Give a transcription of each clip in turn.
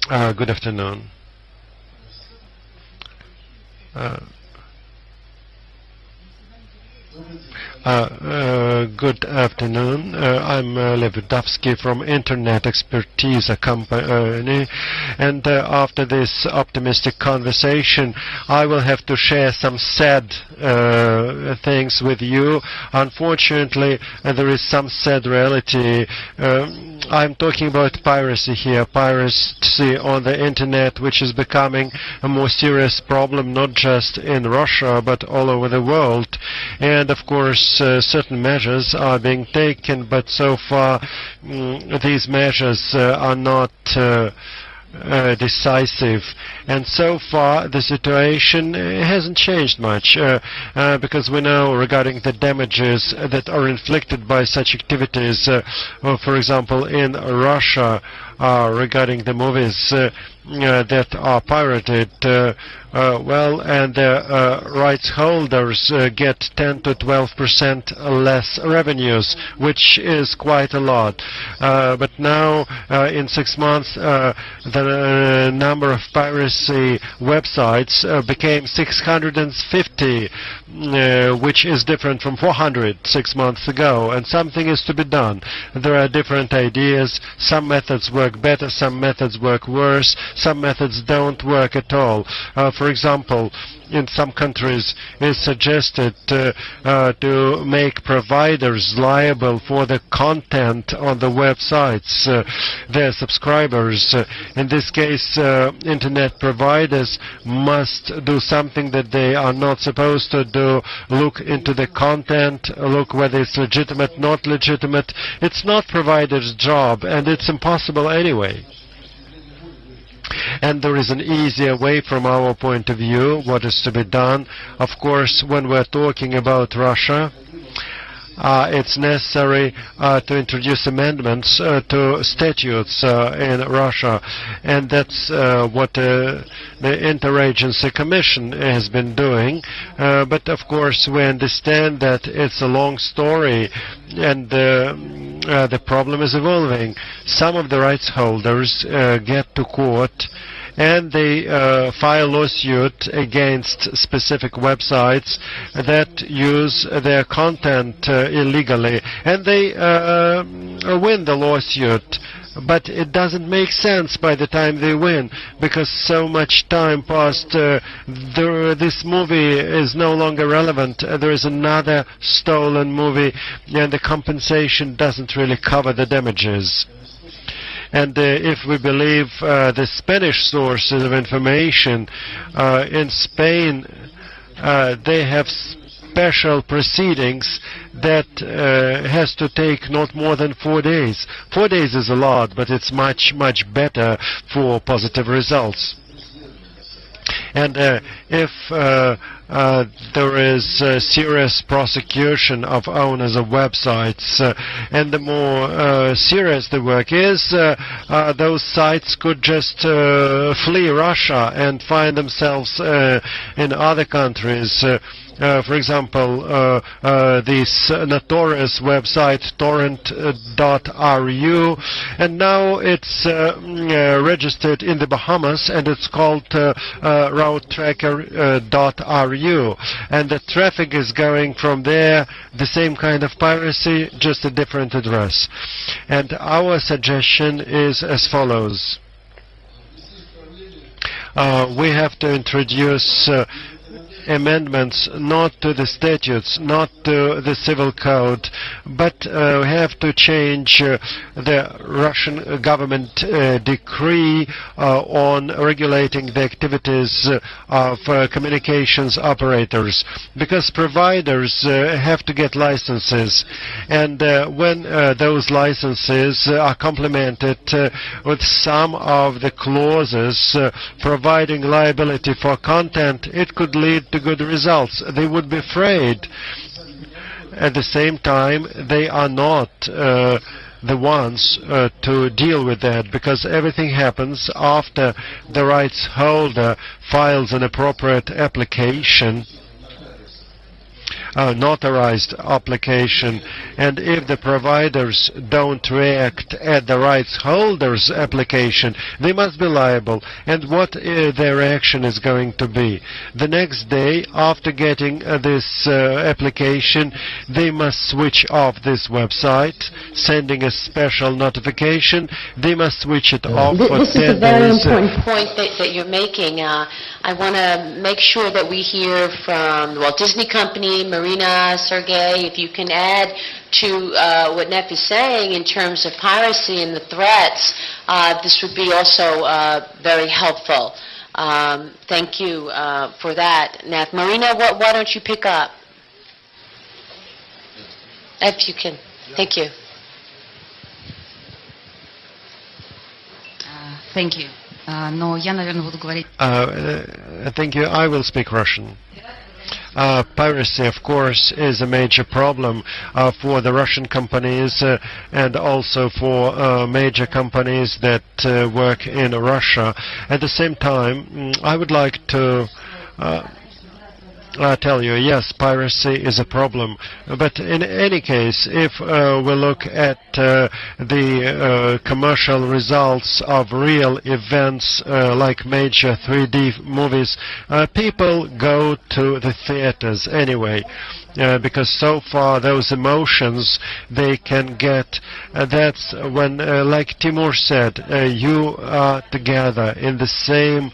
Good afternoon. Good afternoon. I'm Lewandowski from Internet Expertise Company, and after this optimistic conversation, I will have to share some sad things with you. Unfortunately, there is some sad reality. I'm talking about piracy here, piracy on the Internet, which is becoming a more serious problem, not just in Russia, but all over the world. And of course, certain measures are being taken, but so far these measures are not decisive, and so far the situation hasn't changed much, because we know regarding the damages that are inflicted by such activities, for example in Russia, regarding the movies that are pirated, and the rights holders get 10 to 12% less revenues, which is quite a lot. But now, in 6 months, the number of piracy websites became 650, which is different from 400 6 months ago, and something is to be done. There are different ideas. Some methods work better, some methods work worse, some methods don't work at all. For example, in some countries it's suggested to make providers liable for the content on the websites, their subscribers. In this case, internet providers must do something that they are not supposed to do, look into the content, look whether it's legitimate, not legitimate. It's not provider's job, and it's impossible anyway. And there is an easier way from our point of view. What is to be done? Of course, when we're talking about Russia, it's necessary to introduce amendments to statutes in Russia, and that's what the Interagency Commission has been doing. But of course, we understand that it's a long story, and the problem is evolving. Some of the rights holders get to court, and they file lawsuit against specific websites that use their content illegally, and they win the lawsuit. But it doesn't make sense by the time they win, because so much time passed. This movie is no longer relevant. There is another stolen movie, and the compensation doesn't really cover the damages. And if we believe the Spanish sources of information, in Spain they have special proceedings that has to take not more than 4 days. 4 days is a lot, but it's much, much better for positive results. And if there is serious prosecution of owners of websites, and the more serious the work is, those sites could just flee Russia and find themselves in other countries. For example, this notorious website torrent.ru, and now it's registered in the Bahamas, and it's called routetracker.ru, and the traffic is going from there, the same kind of piracy, just a different address. And our suggestion is as follows. We have to introduce amendments not to the statutes, not to the civil code, but we have to change the Russian government decree on regulating the activities of communications operators, because providers have to get licenses, and when those licenses are complemented with some of the clauses providing liability for content, it could lead to good results. They would be afraid. At the same time, they are not the ones to deal with that, because everything happens after the rights holder files an appropriate application notarized application, and if the providers don't react at the rights holders' application, they must be liable. And what their reaction is going to be? The next day, after getting this application, they must switch off this website, sending a special notification. They must switch it off for 10 days. This is a very important point that you're making. I want to make sure that we hear from the Walt Disney Company, Marina, Sergey, if you can add to what Neff is saying in terms of piracy and the threats, this would be also very helpful. Thank you for that, Neff. Marina, why don't you pick up? If you can. Thank you. Thank you. Но я, наверное, буду говорить. Thank you. I will speak Russian. Piracy, of course, is a major problem for the Russian companies and also for major companies that work in Russia. At the same time, I would like to tell you, yes, piracy is a problem. But in any case, if we look at the commercial results of real events like major 3D movies, people go to the theaters anyway. Because so far those emotions they can get, that's when, like Timur said, you are together in the same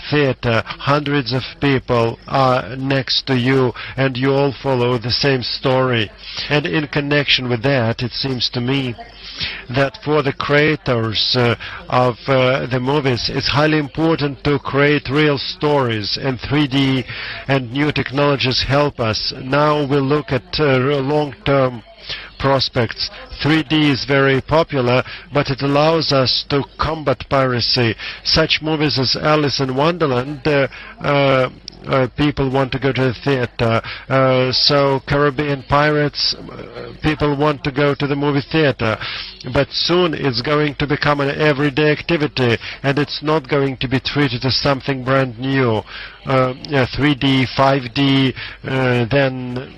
theater, hundreds of people are next to you, and you all follow the same story. And in connection with that, it seems to me that for the creators of the movies, it's highly important to create real stories, and 3D and new technologies help us. Now we look at long-term prospects. 3D is very popular, but it allows us to combat piracy. Such movies as Alice in Wonderland, people want to go to the theater. So Caribbean Pirates, people want to go to the movie theater. But soon it's going to become an everyday activity, and it's not going to be treated as something brand new. 3D, 5D, then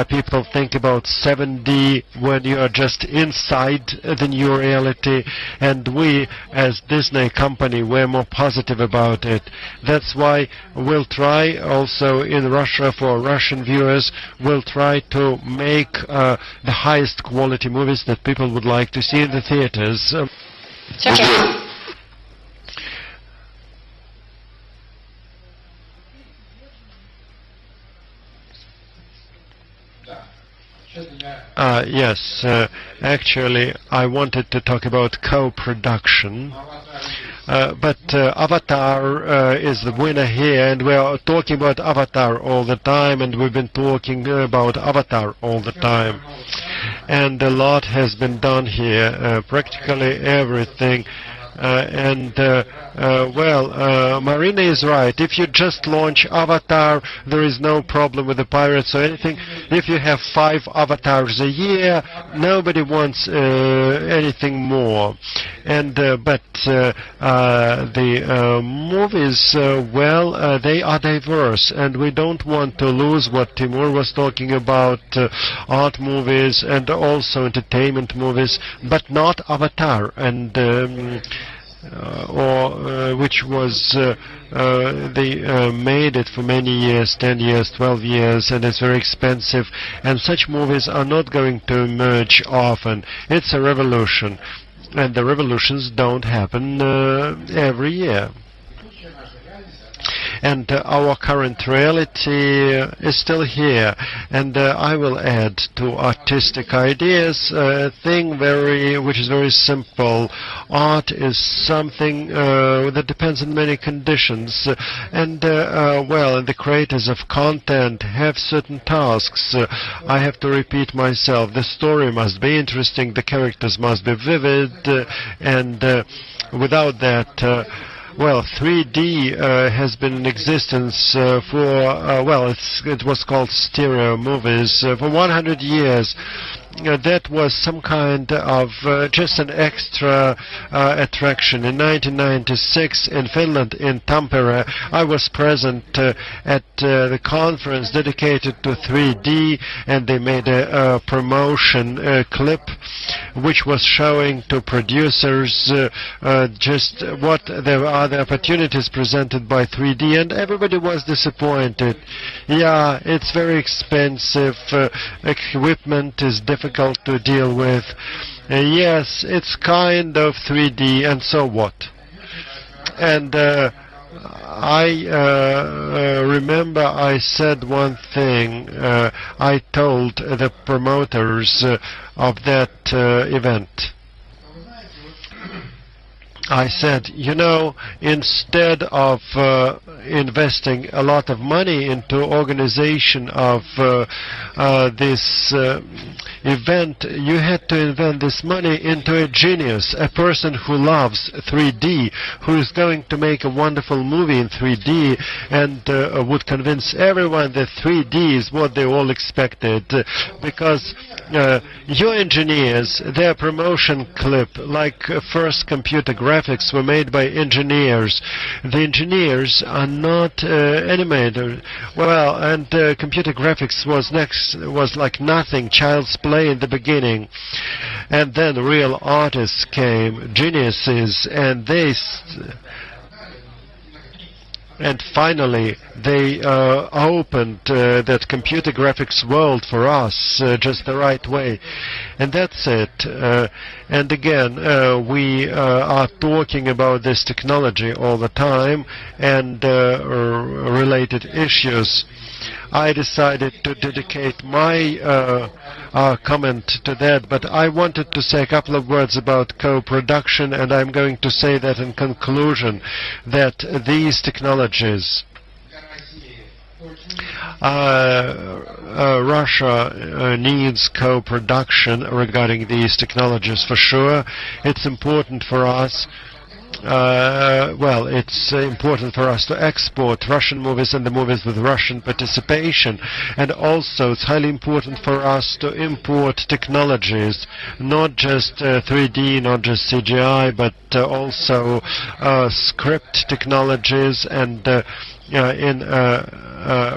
people think about 7D when you are just inside the new reality, and we as Disney company we're more positive about it. That's why we'll try also in Russia for Russian viewers, we'll try to make the highest quality movies that people would like to see in the theaters. Yes, actually I wanted to talk about co-production, but Avatar is the winner here, and we are talking about Avatar all the time, and we've been talking about Avatar all the time. And a lot has been done here, practically everything. Marina is right. If you just launch Avatar, there is no problem with the pirates or anything. If you have 5 avatars a year, nobody wants anything more. And but the movies, they are diverse, and we don't want to lose what Timur was talking about, art movies and also entertainment movies, but not Avatar, and which was they made it for many years, 10 years, 12 years, and it's very expensive, and such movies are not going to emerge often. It's a revolution, and the revolutions don't happen every year. And our current reality is still here. And I will add to artistic ideas a thing which is very simple. Art is something that depends on many conditions. And the creators of content have certain tasks. I have to repeat myself. The story must be interesting, the characters must be vivid, and without that, 3D has been in existence for, it was called stereo movies for 100 years. that was some kind of just an extra attraction. In 1996 in Finland, in Tampere, I was present at the conference dedicated to 3D, and they made a promotion clip which was showing to producers just what there are the opportunities presented by 3D, and everybody was disappointed. Yeah, it's very expensive, equipment is difficult to deal with. Yes, it's kind of 3D, and so what? And I remember I said one thing. I told the promoters of that event. I said, you know, instead of investing a lot of money into organization of this event, you had to invest this money into a genius, a person who loves 3D, who is going to make a wonderful movie in 3D and would convince everyone that 3D is what they all expected. Because your engineers, their promotion clip, like first computer graphics were made by engineers. The engineers are not animators. Well, and computer graphics was like nothing, child's play in the beginning. And then real artists came, geniuses, and and finally, they opened that computer graphics world for us just the right way. And that's it. And again, we are talking about this technology all the time and related issues. I decided to dedicate my comment to that, but I wanted to say a couple of words about co-production, and I'm going to say that in conclusion, that these technologies, Russia needs co-production regarding these technologies for sure. It's important for us. Well, it's important for us to export Russian movies and the movies with Russian participation, and also it's highly important for us to import technologies, not just 3D, not just CGI, but also script technologies, and in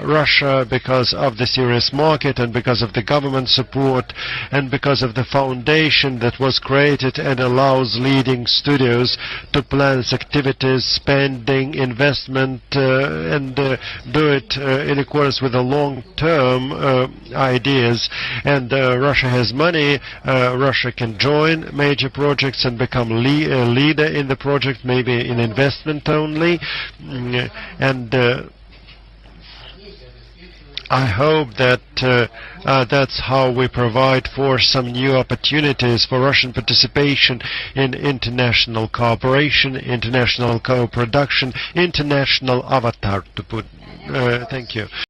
Russia, because of the serious market and because of the government support and because of the foundation that was created and allows leading studios to plan its activities, spending, investment, and do it in accordance with the long-term ideas. And Russia has money. Russia can join major projects and become a leader in the project, maybe in investment only. And I hope that that's how we provide for some new opportunities for Russian participation in international cooperation, international co-production, international avatar, to put. Thank you.